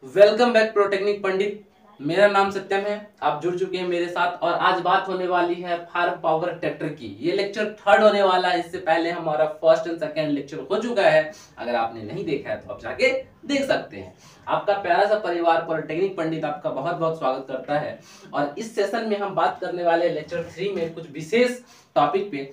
Welcome back प्रोटेक्निक पंडित। मेरा नाम सत्यम है। आप जुड़ चुके हैं मेरे साथ और आज बात होने वाली है फार्म पावर ट्रैक्टर की। ये लेक्चर थर्ड होने वाला है। इससे पहले हमारा फर्स्ट एंड सेकंड लेक्चर हो चुका है। अगर आपने नहीं देखा है तो आप जाके देख सकते हैं। आपका प्यारा सा परिवार पॉलिटेक्निक पंडित आपका बहुत बहुत स्वागत करता है। और इस सेशन में हम बात करने वाले लेक्चर 3 में कुछ विशेष टॉपिक पे।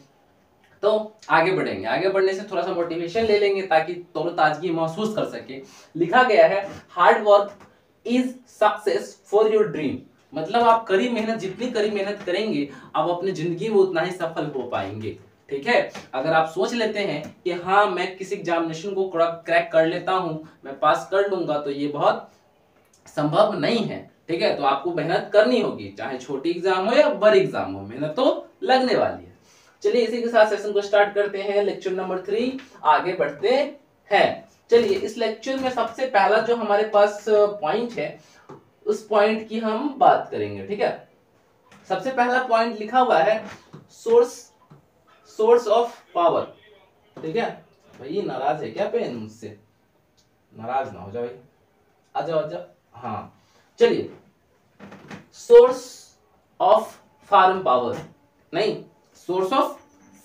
तो आगे बढ़ने से थोड़ा सा मोटिवेशन ले लेंगे ताकि तरोताजगी महसूस कर सके। लिखा गया है hard work is success for your dream. मतलब आप कड़ी मेहनत, जितनी कड़ी मेहनत करेंगे आप अपनी जिंदगी में उतना ही सफल हो पाएंगे। ठीक है। अगर आप सोच लेते हैं कि हाँ मैं किसी एग्जामिनेशन को क्रैक कर लेता हूं, मैं पास कर लूंगा, तो ये बहुत संभव नहीं है। ठीक है। तो आपको मेहनत करनी होगी, चाहे छोटी एग्जाम हो या बड़ी एग्जाम हो, मेहनत तो लगने वाली है। चलिए इसी के साथ सेशन को स्टार्ट करते हैं। लेक्चर नंबर 3 आगे बढ़ते हैं। चलिए इस लेक्चर में सबसे पहला जो हमारे पास पॉइंट है उस पॉइंट की हम बात करेंगे। ठीक है। सबसे पहला पॉइंट लिखा हुआ है सोर्स सोर्स ऑफ पावर। ठीक है। भाई नाराज है क्या पेन मुझसे? नाराज ना हो जाओ भाई। आ जाओ आ जाओ। हाँ चलिए, सोर्स ऑफ फार्म पावर, नहीं, सोर्स ऑफ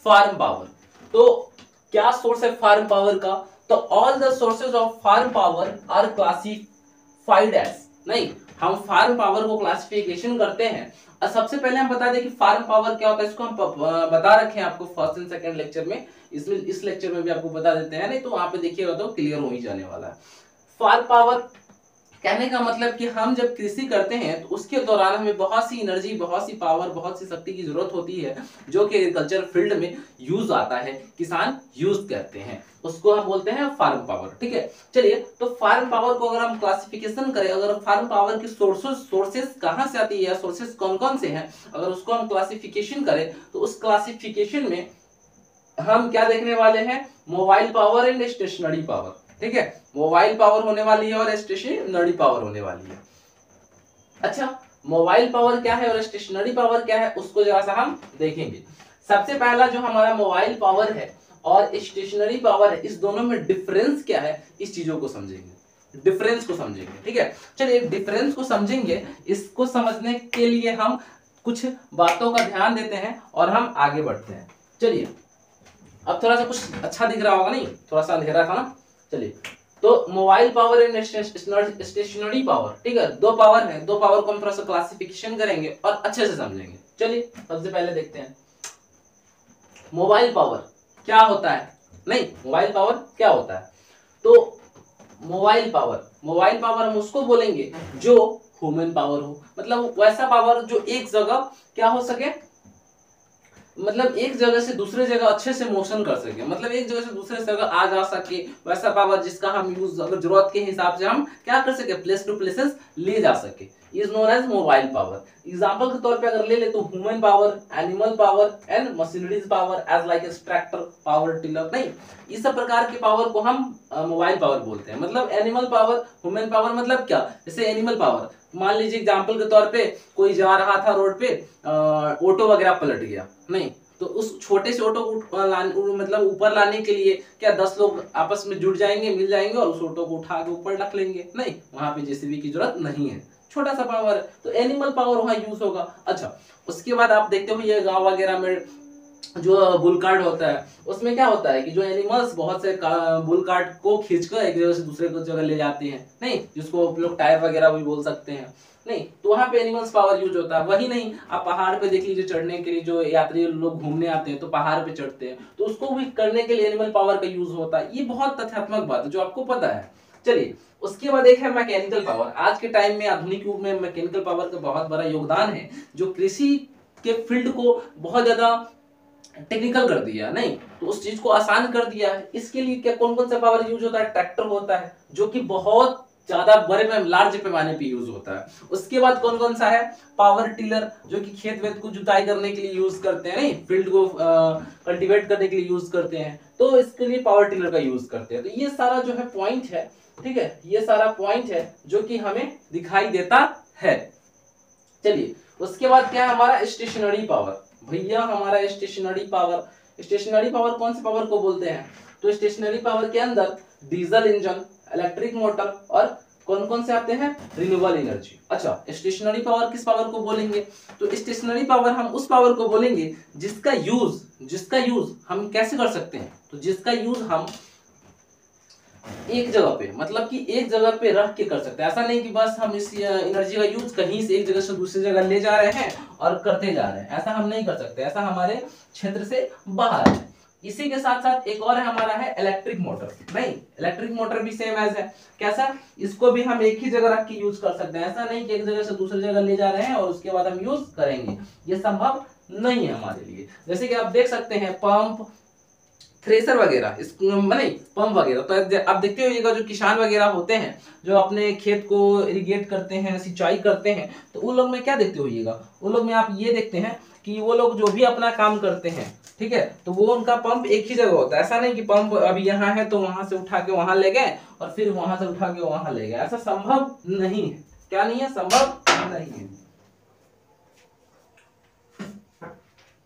फार्म पावर। तो क्या सोर्स है फार्म पावर का? तो all the sources of farm power are classified as, नहीं, हम फार्म पावर को क्लासिफिकेशन करते हैं। और सबसे पहले हम बता दें कि फार्म पावर क्या होता है। इसको हम बता रखे हैं आपको फर्स्ट एंड सेकंड लेक्चर में। इसमें इस लेक्चर में भी आपको बता देते हैं, नहीं तो वहां पे देखिएगा तो क्लियर हो ही जाने वाला है। फार्म पावर कहने का मतलब कि हम जब कृषि करते हैं तो उसके दौरान हमें बहुत सी एनर्जी, बहुत सी पावर, बहुत सी शक्ति की जरूरत होती है जो कि एग्रीकल्चर फील्ड में यूज आता है, किसान यूज करते हैं, उसको हम बोलते हैं फार्म पावर। ठीक है। चलिए, तो फार्म पावर को अगर हम क्लासिफिकेशन करें, अगर फार्म पावर की सोर्सेस कहां से आती है, सोर्सेस कौन कौन से हैं, अगर उसको हम क्लासिफिकेशन करें तो उस क्लासिफिकेशन में हम क्या देखने वाले हैं? Mobile power and stationery power. ठीक है। मोबाइल पावर होने वाली है और स्टेशनरी पावर होने वाली है। अच्छा, मोबाइल पावर क्या है और स्टेशनरी पावर क्या है उसको जरा सा हम देखेंगे। सबसे पहला जो हमारा मोबाइल पावर है और स्टेशनरी पावर है, इस दोनों में डिफरेंस क्या है, इस चीजों को समझेंगे, डिफरेंस को समझेंगे। ठीक है। चलिए डिफरेंस को समझेंगे। इसको समझने के लिए हम कुछ बातों का ध्यान देते हैं और हम आगे बढ़ते हैं। चलिए, अब थोड़ा सा कुछ अच्छा दिख रहा होगा, नहीं थोड़ा सा अंधेरा था ना। चलिए, तो mobile power and stationery power, ठीक है, दो पावर है। दो पावर को हम थोड़ा सा क्लासिफिकेशन करेंगे और अच्छे से समझेंगे। चलिए सबसे पहले देखते हैं मोबाइल पावर क्या होता है। नहीं, मोबाइल पावर क्या होता है? तो मोबाइल पावर हम उसको बोलेंगे जो ह्यूमन पावर हो, मतलब वैसा पावर जो एक जगह क्या हो सके, मतलब एक जगह से दूसरे जगह अच्छे से मोशन कर सके, मतलब एक जगह से दूसरे जगह आ जा सके, वैसा पावर जिसका हम यूज अगर जरूरत के हिसाब से हम क्या कर सके, प्लेस टू प्लेसेस ले जा सके, is known as mobile power. Example के तौर पे अगर ले ले तो human power, animal power and machineries power as like tractor, power tiller, नहीं, इस सब प्रकार के पावर को हम मोबाइल पावर बोलते हैं। मतलब एनिमल पावर, ह्यूमन पावर मतलब क्या, जैसे एनिमल पावर मान लीजिए एग्जांपल के तौर पे कोई जा रहा था रोड पे, ऑटो वगैरह पलट गया, नहीं, तो उस छोटे से ऑटो को मतलब ऊपर लाने के लिए क्या 10 लोग आपस में जुट जाएंगे, मिल जाएंगे और उस ऑटो को उठा के ऊपर रख लेंगे? नहीं, वहां पे जेसीबी की जरूरत नहीं है, छोटा सा पावर है, तो एनिमल पावर वहां यूज होगा। अच्छा, उसके बाद आप देखते हो ये गांव वगैरह में जो बुल कार्ट होता है उसमें क्या होता है कि जो एनिमल्स बहुत से बुल कार्ट को खींचकर एक जगह से दूसरे जगह ले जाते हैं, नहीं, जिसको आप लोग टायर वगैरह भी बोल सकते हैं, नहीं, तो वहां पे एनिमल्स पावर यूज होता है। वही नहीं, आप पहाड़ पे देख लीजिए, चढ़ने के लिए जो यात्री लोग घूमने आते हैं तो पहाड़ पे चढ़ते हैं, तो उसको भी करने के लिए एनिमल पावर का यूज होता है। ये बहुत तथ्यात्मक बात है जो आपको पता है। चलिए, उसके बाद एक है मैकेनिकल पावर। आज के टाइम में, आधुनिक युग में मैकेनिकल पावर का बहुत बड़ा योगदान है जो कृषि के फील्ड को बहुत ज्यादा टेक्निकल कर दिया, नहीं तो उस चीज को आसान कर दिया है। इसके लिए क्या कौन कौन सा पावर यूज होता है? ट्रैक्टर होता है जो कि बहुत ज्यादा बड़े में लार्ज पैमाने पे यूज होता है। उसके बाद कौन कौन सा है? पावर टिलर जो कि खेत वेत को जुताई करने के लिए यूज करते हैं, नहीं, फील्ड को कल्टीवेट करने के लिए यूज करते हैं, तो इसके लिए पावर टिलर का यूज करते हैं। तो ये सारा जो है पॉइंट है, ठीक है, ये सारा पॉइंट है जो कि हमें दिखाई देता है। चलिए, उसके बाद क्या है हमारा स्टेशनरी पावर। भैया हमारा स्टेशनरी पावर कौन से पावर को बोलते हैं? तो स्टेशनरी पावर के अंदर डीजल इंजन, इलेक्ट्रिक मोटर और कौन कौन से आते हैं? Renewable energy. अच्छा, स्टेशनरी पावर किस पावर को बोलेंगे? तो स्टेशनरी पावर हम उस पावर को बोलेंगे जिसका यूज हम कैसे कर सकते हैं? तो जिसका यूज हम एक जगह पे, मतलब कि एक जगह पे रह के कर सकते हैं। ऐसा नहीं कि बस हम इस एनर्जी का यूज कहीं से एक जगह से दूसरी जगह ले जा रहे हैं और करते जा रहे हैं, ऐसा हम नहीं कर सकते, ऐसा हमारे क्षेत्र से बाहर है। इसी के साथ साथ एक और है हमारा है इलेक्ट्रिक मोटर। नहीं, इलेक्ट्रिक मोटर भी सेम एज है। कैसा? इसको भी हम एक ही जगह रख के यूज कर सकते हैं, ऐसा नहीं कि एक जगह से दूसरी जगह ले जा रहे हैं और उसके बाद हम यूज करेंगे, ये संभव नहीं है हमारे लिए। जैसे कि आप देख सकते हैं पंप, थ्रेसर वगैरह, नहीं पंप वगैरह, तो आप देखते होइएगा जो किसान वगैरह होते हैं जो अपने खेत को इरिगेट करते हैं, सिंचाई करते हैं, तो उन लोग में क्या देखते होइएगा? उन लोग में आप ये देखते हैं कि वो लोग जो भी अपना काम करते हैं, ठीक है, तो वो उनका पंप एक ही जगह होता है। ऐसा नहीं कि पंप अभी यहाँ है तो वहां से उठा के वहां ले गए और फिर वहां से उठा के वहां ले गए, ऐसा संभव नहीं है। क्या नहीं है? संभव नहीं है।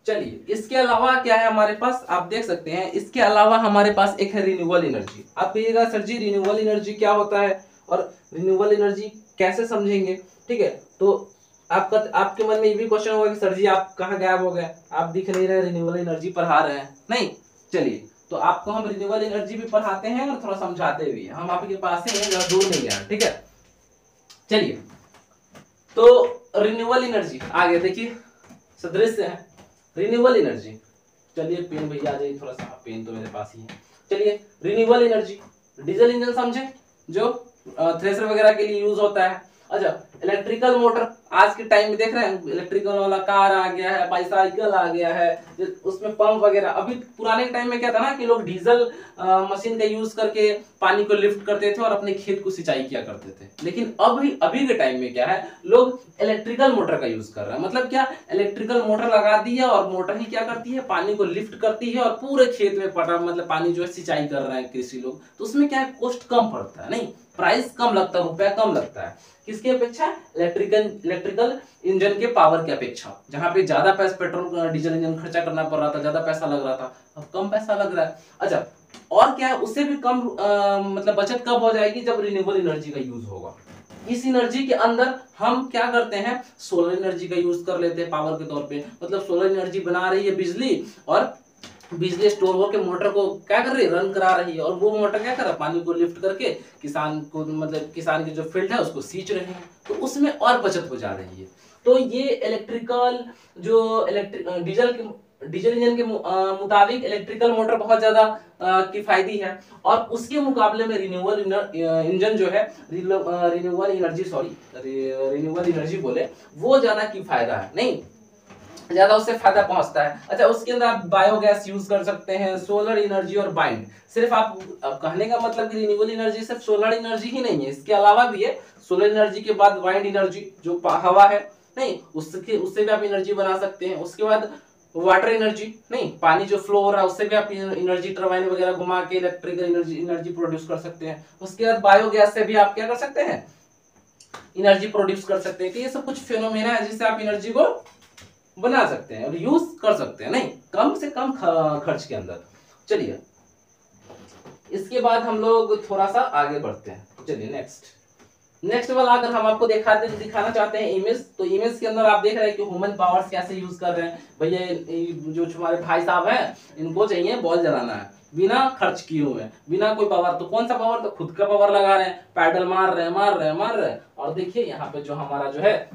चलिए, इसके अलावा क्या है हमारे पास? आप देख सकते हैं इसके अलावा हमारे पास एक है रिन्यूएबल एनर्जी। आप कहिएगा सर जी रिन्यूएबल एनर्जी क्या होता है और रिन्यूएबल एनर्जी कैसे समझेंगे? ठीक है, तो आपके मन में ये भी क्वेश्चन होगा कि सर जी आप कहाँ गायब हो गए, आप दिख नहीं रहे, रिन्यूएबल एनर्जी पढ़ा रहे हैं। नहीं, चलिए, तो आपको हम रिन्यूएबल एनर्जी भी पढ़ाते हैं और थोड़ा समझाते भी हैं। हम आपके पास ही हैं, ज्यादा दूर नहीं गए, ठीक है। चलिए, तो रिन्यूएबल एनर्जी आगे देखिए, सदृश्य है रिन्यूएबल एनर्जी। चलिए पेन भैया आ जाइए, थोड़ा सा पेन तो मेरे पास ही है। चलिए, रिन्यूएबल एनर्जी, डीजल इंजन समझे जो थ्रेसर वगैरह के लिए यूज होता है। अच्छा, इलेक्ट्रिकल मोटर, आज के टाइम में देख रहे हैं इलेक्ट्रिकल वाला कार आ गया है, बाईसाइकिल आ गया है, उसमें पंप वगैरह। अभी पुराने टाइम में क्या था ना कि लोग डीजल मशीन का यूज करके पानी को लिफ्ट करते थे और अपने खेत को सिंचाई किया करते थे। लेकिन अभी के टाइम में क्या है, लोग इलेक्ट्रिकल मोटर का यूज कर रहे हैं। मतलब क्या, इलेक्ट्रिकल मोटर लगा दिया और मोटर ही क्या करती है, पानी को लिफ्ट करती है और पूरे खेत में पटा, मतलब पानी जो है सिंचाई कर रहे हैं कृषि लोग। तो उसमें क्या है, कॉस्ट कम पड़ता है, नहीं प्राइस कम लगता है, रुपया कम लगता है। किसकी अपेक्षा? इलेक्ट्रिकल इंजन के पावर की अपेक्षा। जहां पे ज्यादा पैसा पेट्रोल डीजल इंजन खर्चा करना पड़ रहा था, ज्यादा पैसा लग रहा था, अब कम पैसा लग रहा है। अच्छा, और क्या है, उससे भी कम मतलब बचत कब हो जाएगी? जब रिन्यूएबल एनर्जी का यूज होगा। इस एनर्जी के अंदर हम क्या करते हैं, सोलर एनर्जी का यूज कर लेते हैं पावर के तौर पे। मतलब सोलर एनर्जी बना रही है बिजली और बिजली स्टोर होकर मोटर को क्या कर रही है, रन करा रही है, और वो मोटर क्या कर रहा है, पानी को लिफ्ट करके किसान को, मतलब किसान की जो फील्ड है उसको सींच रहे हैं, तो उसमें और बचत हो जा रही है। तो ये इलेक्ट्रिकल जो डीजल इंजन के मुताबिक इलेक्ट्रिकल मोटर बहुत ज्यादा किफायती है, और उसके मुकाबले में रिन्यूएबल इंजन जो है, रिन्यूएबल एनर्जी बोले, वो ज्यादा किफायदा है, नहीं ज्यादा उससे फायदा पहुंचता है। अच्छा, उसके अंदर आप बायोगैस यूज कर सकते हैं, सोलर एनर्जी और बाइंड। सिर्फ आप कहने का मतलब कि रिन्यूएबल एनर्जी सिर्फ सोलर एनर्जी ही नहीं है, इसके अलावा भी है। सोलर एनर्जी के बाद वाइंड एनर्जी जो हवा है, नहीं उससे भी आप एनर्जी बना सकते हैं। उसके बाद वाटर एनर्जी, नहीं पानी जो फ्लो हो रहा है उससे भी आप एनर्जी टरबाइन वगैरह घुमा के इलेक्ट्रिकल एनर्जी प्रोड्यूस कर सकते हैं। उसके बाद बायोगैस से भी आप क्या कर सकते हैं, एनर्जी प्रोड्यूस कर सकते हैं। तो ये सब कुछ फेनोमेना है जिससे आप एनर्जी को बना सकते हैं और यूज कर सकते हैं, नहीं कम से कम खर्च के अंदर। चलिए, इसके बाद हम लोग थोड़ा सा आगे बढ़ते हैं। चलिए नेक्स्ट वाला अगर हम आपको दिखाना चाहते हैं इमेज, तो इमेज के अंदर आप देख रहे हैं कि ह्यूमन पावर्स कैसे यूज कर रहे हैं। भैया जो हमारे भाई साहब हैं, इनको चाहिए बॉल जलाना है बिना खर्च किए हुए, बिना कोई पावर। तो कौन सा पावर? तो खुद का पावर लगा रहे हैं, पैडल मार रहे हैं। और देखिए यहाँ पे जो हमारा जो है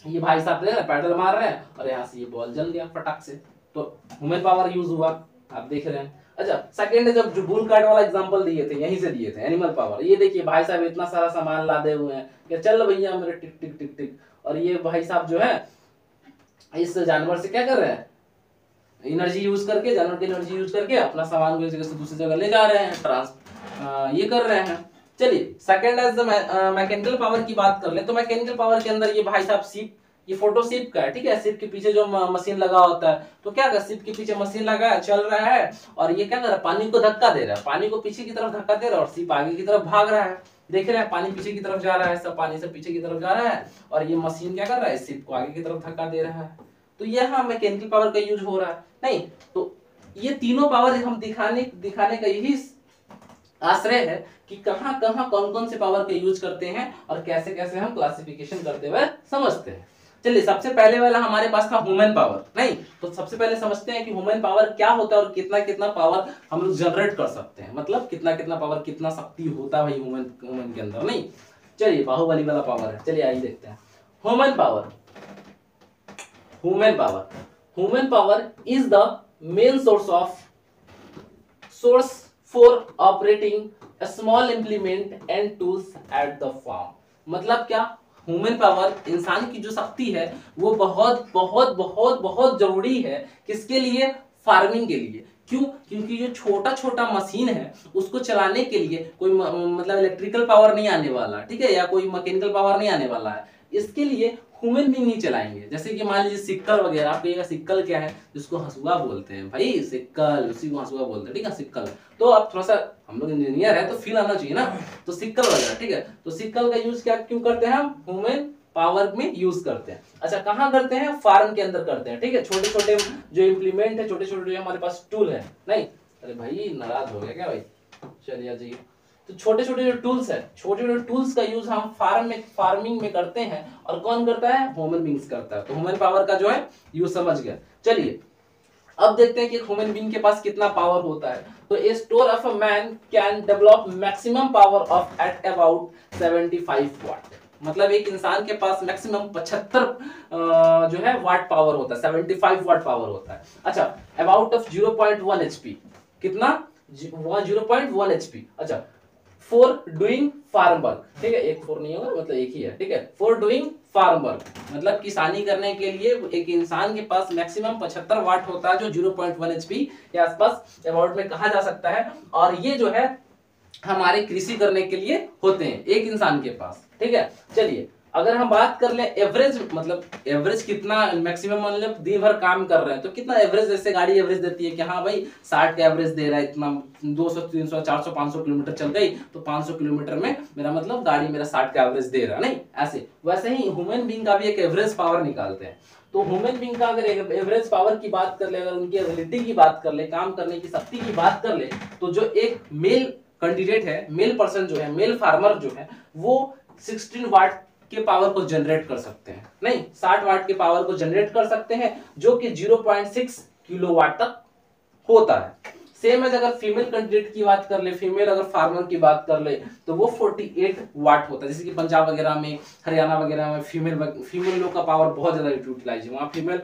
ये भाई साहब देख रहे हैं, पैडल मार रहे हैं और यहाँ से ये बॉल जल गया फटाक से, तो ह्यूमन पावर यूज हुआ, आप देख रहे हैं। अच्छा, सेकंड जब जो बुल कार्ट वाला एग्जांपल दिए थे, यहीं से दिए थे, एनिमल पावर। ये देखिए भाई साहब इतना सारा सामान लादे हुए हैं कि चल भैया मेरे टिक टिक टिक टिक, और ये भाई साहब जो है इस जानवर से क्या कर रहे हैं, एनर्जी यूज करके, जानवर की एनर्जी यूज करके अपना सामान को एक जगह से दूसरी जगह ले जा रहे हैं, ये कर रहे हैं। चलिए, सेकंड एज मैकेनिकल पावर की बात कर ले, तो मैकेनिकल पावर के अंदर ये भाई साहब शिप, ये फोटो शिप का है, ठीक है। शिप के पीछे जो मशीन लगा होता है, तो क्या कर, शिप के पीछे मशीन लगा है, चल रहा है, और ये क्या कर रहा है, पानी को धक्का दे रहा है, पानी को पीछे की तरफ धक्का दे रहा है, और शिप आगे की तरफ भाग रहा है। देख रहे हैं, पानी पीछे की तरफ जा रहा है, सब पानी से पीछे की तरफ जा रहा है, और ये मशीन क्या कर रहा है, शिप को आगे की तरफ धक्का दे रहा है। तो यहाँ मैकेनिकल पावर का यूज हो रहा है, नहीं तो ये तीनों पावर हम दिखाने का यही आश्रय है कि कहां कहां कौन कौन से पावर का यूज करते हैं और कैसे कैसे हम क्लासिफिकेशन करते हुए समझते हैं। चलिए सबसे पहले वाला हमारे पास था ह्यूमन पावर, नहीं तो सबसे पहले समझते हैं कि ह्यूमन पावर क्या होता है और कितना कितना पावर हम लोग जनरेट कर सकते हैं, मतलब कितना कितना पावर, कितना शक्ति होता है भाई ह्यूमन के अंदर। नहीं चलिए बाहुबली वाला पावर है, चलिए आइए देखते हैं। Human power, human power is the main source for operating a small implement and tools at the farm। मतलब क्या, ह्यूमन पावर इंसान की जो शक्ति है वो बहुत बहुत बहुत बहुत जरूरी है, किसके लिए, फार्मिंग के लिए। क्यों, क्योंकि जो छोटा छोटा मशीन है उसको चलाने के लिए कोई मतलब इलेक्ट्रिकल पावर नहीं आने वाला, ठीक है, या कोई मैकेनिकल पावर नहीं आने वाला है, इसके लिए ह्यूमन भी नहीं चलाएंगे। जैसे कि मान लीजिए सिक्कल वगैरह, आप कहिएगा सिक्कल क्या है, जिसको हसुआ बोलते हैं भाई, सिक्कल उसी को हसुआ बोलते हैं, ठीक है सिक्कल। तो आप थोड़ा सा, हम लोग इंजीनियर है तो फील आना चाहिए ना, तो सिक्कल वगैरह, ठीक है, तो सिक्कल का यूज क्या क्यों करते हैं हम, ह्यूमन पावर में यूज करते हैं। अच्छा कहाँ करते हैं, फार्म के अंदर करते हैं, ठीक है, छोटे छोटे जो इम्प्लीमेंट है, छोटे छोटे जो हमारे पास टूल है, नहीं अरे भाई नाराज हो गया क्या भाई, चलिए जाइए। तो छोटे छोटे जो टूल्स है, छोटे छोटे टूल्स का यूज हम फार्मिंग में करते हैं, और कौन करता है, ह्यूमन बींग्स करता है। तो ह्यूमन पावर का जो है यूज समझ गया। चलिए अब देखते हैं कि ह्यूमन बींग के पास कितना पावर होता है। तो a store of a man can develop maximum power of at about 75 watt. मतलब एक इंसान के पास मैक्सिमम 75 जो है वाट पावर होता है, 75 वाट पावर होता है। अच्छा अबाउट ऑफ 0.1 एचपी, कितना, 0.1 एचपी। अच्छा फॉर डूइंग फार्म वर्क, ठीक है, एक फोर नहीं होगा मतलब एक ही है, ठीक है, फॉर डूइंग फार्म वर्क मतलब किसानी करने के लिए एक इंसान के पास मैक्सिमम 75 वाट होता है, जो 0.1 एचपी के आसपास अबाउट में कहा जा सकता है। और ये जो है हमारे कृषि करने के लिए होते हैं एक इंसान के पास, ठीक है। चलिए अगर हम बात कर ले एवरेज, मतलब एवरेज कितना मैक्सिमम, मतलब दिन भर काम कर रहे हैं तो कितना एवरेज, जैसे गाड़ी एवरेज देती है कि हाँ भाई 60 का एवरेज दे रहा है, इतना 200 300 400 500 किलोमीटर चल गई तो 500 किलोमीटर में मेरा मतलब गाड़ी मेरा 60 का एवरेज दे रहा है, नहीं ऐसे। वैसे ही ह्यूमन बीइंग का भी एक एवरेज पावर निकालते हैं। तो ह्यूमन बीइंग का अगर एवरेज पावर की बात कर ले, अगर उनकी एबिलिटी की बात कर ले, काम करने की शक्ति की बात कर ले, तो जो एक मेल कैंडिडेट है, मेल पर्सन जो है, मेल फार्मर जो है, वो 16 वाट के पावर को जनरेट कर सकते हैं, नहीं 60 वाट के पावर को जनरेट कर सकते हैं, जो कि 0.6 किलोवाट तक होता है। सेम है अगर फीमेल कैंडिडेट की बात कर ले, फीमेल अगर फार्मर की बात कर ले, तो वो 48 वाट होता है। जैसे कि पंजाब वगैरह में, हरियाणा वगैरह में फीमेल लोग का पावर बहुत ज्यादा यूटिलाइज है, वहां फीमेल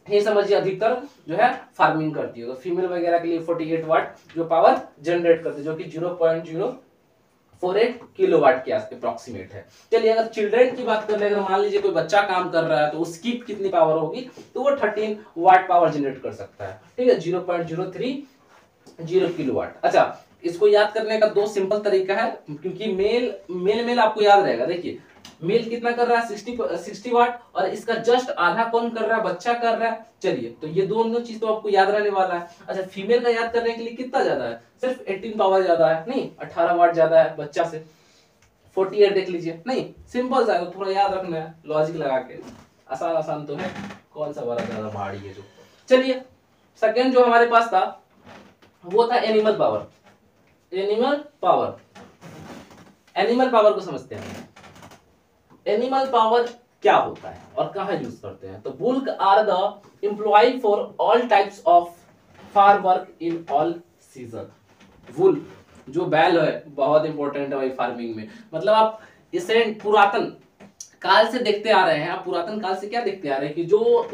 ही समझिए अधिकतर जो है फार्मिंग करती है। तो फीमेल वगैरह के लिए 48 वाट जो पावर जनरेट करते हैं, जो कि 0.048 किलोवाट के अप्रोक्सीमेट है। चलिए अगर चिल्ड्रन की बात कर ले, अगर मान लीजिए कोई बच्चा काम कर रहा है तो उसकी कितनी पावर होगी, तो वो 13 वाट पावर जनरेट कर सकता है, ठीक है, 0.030 किलोवाट। अच्छा इसको याद करने का दो सिंपल तरीका है, क्योंकि मेल आपको याद रहेगा। देखिए मेल कितना कर रहा है, 60 वाट, और इसका जस्ट आधा कौन कर रहा है, बच्चा कर रहा है। चलिए तो ये दोनों चीज तो आपको याद रहने वाला है। अच्छा फीमेल का याद करने के लिए कितना ज्यादा है, सिर्फ 18 पावर ज्यादा है, नहीं 18 वाट ज्यादा है बच्चा से। 48 देख लीजिए, नहीं सिंपल सा है, थोड़ा याद रखना है लॉजिक लगा के, आसान आसान तो है, कौन सा वाला ज्यादा भारी है जो। चलिए सेकेंड जो हमारे पास था वो था एनिमल पावर। एनिमल पावर को समझते हैं। एनिमल पावर क्या होता है और कहां यूज करते हैं। तो bullocks are the employ for all types of farm work in all season. Bull जो बैल है बहुत इंपॉर्टेंट है भाई फार्मिंग में। मतलब आप इसे पुरातन काल से देखते आ रहे हैं, आप पुरातन काल से क्या देखते आ रहे हैं कि जो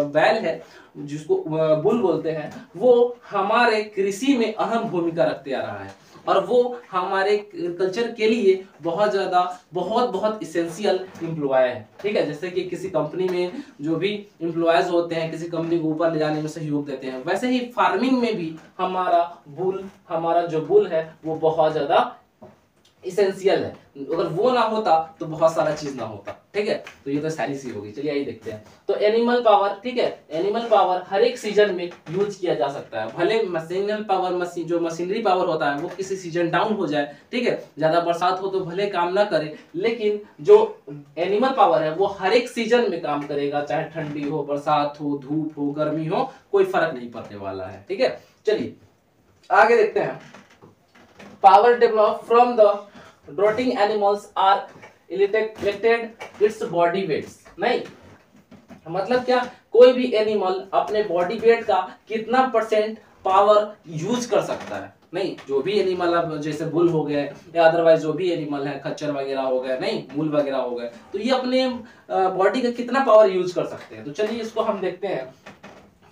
बैल है जिसको बुल बोलते हैं, वो हमारे कृषि में अहम भूमिका रखते आ रहा है, और वो हमारे कल्चर के लिए बहुत ज्यादा बहुत इसेंशियल एम्प्लॉय है, ठीक है। जैसे कि किसी कंपनी में जो भी एम्प्लॉयज होते हैं किसी कंपनी को ऊपर ले जाने में सहयोग देते हैं, वैसे ही फार्मिंग में भी हमारा जो बुल है वो बहुत ज्यादा इसेंशियल है। अगर वो ना होता तो बहुत सारा चीज ना होता, ठीक है। तो ये तो सारी सी होगी। चलिए आइए देखते हैं। तो एनिमल पावर, ठीक है, एनिमल पावर हर एक सीजन में यूज किया जा सकता है। भले मशीनल पावर जो मशीनरी पावर होता है वो किसी सीजन डाउन हो जाए, ठीक है, ज्यादा बरसात हो तो भले काम ना करे, लेकिन जो एनिमल पावर है वो हर एक सीजन में काम करेगा, चाहे ठंडी हो, बरसात हो, धूप हो, गर्मी हो, कोई फर्क नहीं पड़ने वाला है, ठीक है। चलिए आगे देखते हैं। power developed from the rotting animals are elected its body weights। नहीं, मतलब क्या, कोई भी एनिमल अपने बॉडी वेट का कितना परसेंट पावर यूज कर सकता है। नहीं, जो भी एनिमल, अब जैसे बुल हो गए या अदरवाइज जो भी एनिमल है, खच्चर वगैरह हो गए, नहीं मूल वगैरह हो गए, तो ये अपने बॉडी का कितना पावर यूज कर सकते हैं। तो चलिए इसको हम देखते हैं।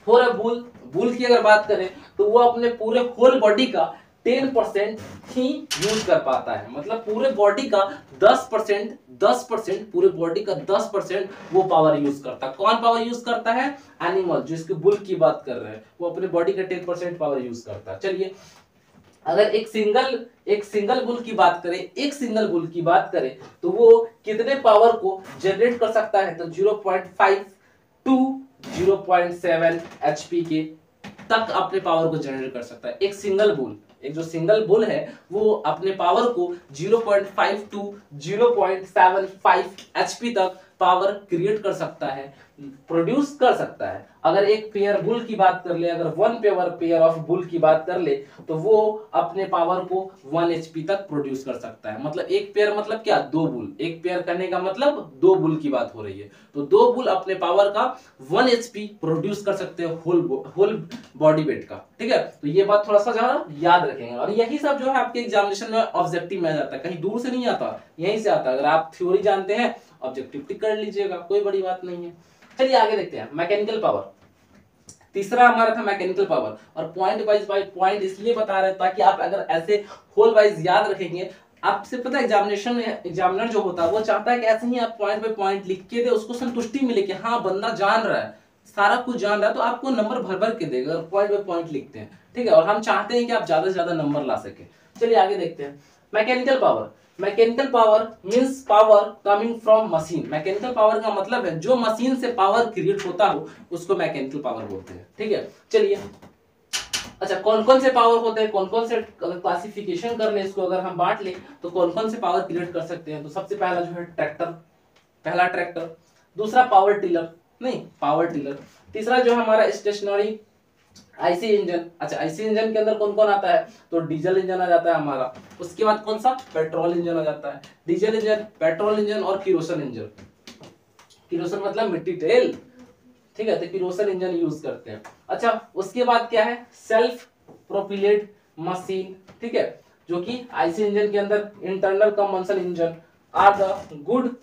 फॉर अ बुल की अगर बात करें तो वो अपने पूरे होल बॉडी का 10% ही यूज कर पाता है। मतलब पूरे बॉडी का 10% पूरे बॉडी का 10% वो पावर यूज करता है। कौन पावर यूज करता है? एनिमल, जो इसके बुल की बात कर रहे हैं, वो अपने बॉडी का 10% पावर यूज करता है। चलिए अगर एक सिंगल बुल की बात करें, तो वो कितने पावर को जनरेट कर सकता है? तो 0.5 टू 0.7 HP के तक अपने पावर को जनरेट कर सकता है एक जो सिंगल बुल है वो अपने पावर को 0.5 टू 0.75 HP तक पावर क्रिएट कर सकता है, प्रोड्यूस कर सकता है। अगर एक पेयर बुल की बात कर ले, अगर वन पेयर ऑफ बुल की बात कर ले, तो वो अपने पावर को 1 HP तक प्रोड्यूस कर सकता है। मतलब एक पेयर मतलब क्या? 2 बुल। एक पेयर करने का मतलब 2 बुल की बात हो रही है। तो 2 बुल अपने पावर का 1 HP प्रोड्यूस कर सकते हैं होल बॉडी वेट का। ठीक है, तो ये बात थोड़ा सा ज्यादा याद रखेंगे। और यही सब जो है आपके एग्जामिनेशन में ऑब्जेक्टिव में आ जाता है, कहीं दूर से नहीं आता, यहीं से आता है। अगर आप थ्योरी जानते हैं, ऑब्जेक्टिव टिक कर लीजिएगा, कोई बड़ी बात नहीं है। चलिए आगे देखते हैं। मैकेनिकल पावर, तीसरा हमारा था मैकेनिकल पावर। और पॉइंट वाइज पॉइंट इसलिए बता रहे हैं ताकि आप अगर ऐसे होल वाइज याद रखेंगे, आपसे पता है एग्जामिनेशन में एग्जामिनर जो होता है वो चाहता है कि ऐसे ही आप पॉइंट बाय पॉइंट लिख के दे, उसको संतुष्टि मिले कि हाँ बंदा जान रहा है, सारा कुछ जान रहा है, तो आपको नंबर भर भर के देगा पॉइंट बाय पॉइंट लिखते हैं। ठीक है, और हम चाहते हैं कि आप ज्यादा से ज्यादा नंबर ला सके। चलिए आगे देखते हैं। Mechanical power means power coming from machine. Mechanical power का मतलब है जो मशीन से पावर क्रिएट होता हो उसको मैकेनिकल पावर बोलते हैं। ठीक है, चलिए अच्छा कौन कौन से पावर होते हैं, कौन कौन से क्लासिफिकेशन कर ले, इसको अगर हम बांट ले तो कौन कौन से पावर क्रिएट कर सकते हैं। तो सबसे पहला जो है ट्रैक्टर, दूसरा पावर टिलर, तीसरा जो हमारा स्टेशनरी आईसी इंजन। अच्छा आईसी इंजन के अंदर कौन कौन आता है? तो डीजल इंजन आ जाता है हमारा। उसके बाद कौन सा? पेट्रोल इंजन आ जाता है। डीजल इंजन, पेट्रोल इंजन और किरोसिन इंजन। किरोसिन मतलब मिट्टी तेल। ठीक है, तो किरोसिन इंजन यूज करते हैं। अच्छा उसके बाद क्या है? Self propelled machine. ठीक है, जो कि आईसी इंजन के अंदर internal combustion engine are the good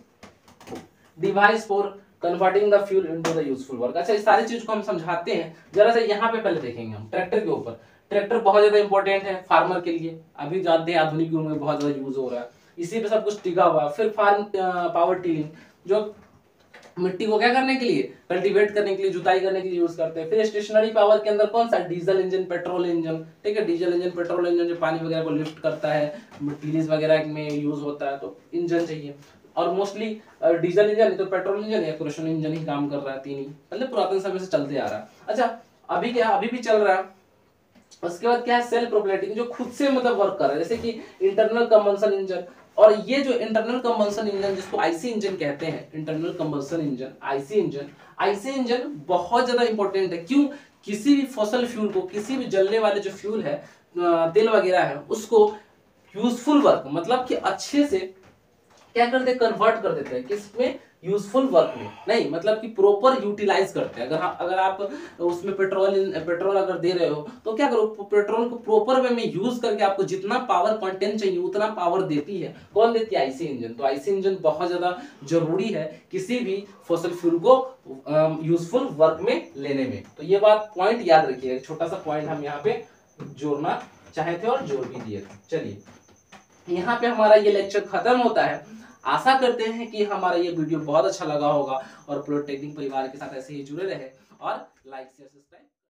device for converting the fuel into the useful work. अच्छा इस सारी चीज को हम समझाते हैं, जरा सा यहाँ पे पहले देखेंगे हम ट्रैक्टर के ऊपर। ट्रैक्टर बहुत ज्यादा इंपॉर्टेंट है फार्मर के लिए, अभी जानते हैं आधुनिक युग में बहुत ज्यादा यूज हो रहा है, इसी पे सब कुछ टिका हुआ है। फिर फार्म पावर टिलिंग, जो मिट्टी को क्या करने के लिए? कल्टीवेट करने के लिए, जुताई करने के लिए यूज करते हैं। फिर स्टेशनरी पावर के अंदर कौन सा? Diesel engine, petrol engine. ठीक है, डीजल इंजन, पेट्रोल इंजन जो पानी वगैरह को लिफ्ट करता है, मटीरियल्स वगैरह में यूज होता है, तो इंजन चाहिए। और मोस्टली डीजल इंजन तो पेट्रोल इंजन या किरोसिन इंजन ही काम कर रहा है, तीन ही मतलब पुरातन समय से चलते आ रहा है। अच्छा अभी क्या, अभी भी चल रहा है। उसके बाद क्या है? सेल्फ प्रोपेलेटिंग, जो खुद से मतलब वर्क कर रहा है, जैसे कि इंटरनल कंबशन इंजन। और ये जो इंटरनल कंबशन इंजन जिसको आईसी इंजन कहते हैं, internal combustion engine, IC engine बहुत ज्यादा इंपॉर्टेंट है। क्यों? किसी भी फॉसिल फ्यूल को, किसी भी जलने वाले जो फ्यूल है, तेल वगैरह है, उसको यूजफुल वर्क मतलब कि अच्छे से क्या करते हैं? कन्वर्ट कर देते हैं किसमें? यूजफुल वर्क में। नहीं मतलब कि प्रॉपर यूटिलाइज करते हैं। अगर आप उसमें पेट्रोल अगर दे रहे हो तो क्या करो? पेट्रोल को प्रॉपर वे में यूज करके आपको जितना पावर कंटेंट चाहिए उतना पावर देती है। कौन देती है? IC engine. तो आईसी इंजन बहुत ज्यादा जरूरी है किसी भी फॉसिल फ्यूल को यूजफुल वर्क में लेने में। तो ये बात पॉइंट याद रखिए, छोटा सा पॉइंट हम यहाँ पे जोड़ना चाहे थे और जोड़ भी दिए थे। चलिए यहाँ पे हमारा ये लेक्चर खत्म होता है। आशा करते हैं कि हमारा ये वीडियो बहुत अच्छा लगा होगा और पॉलिटेक्निक परिवार के साथ ऐसे ही जुड़े रहे और लाइक शेयर सब्सक्राइब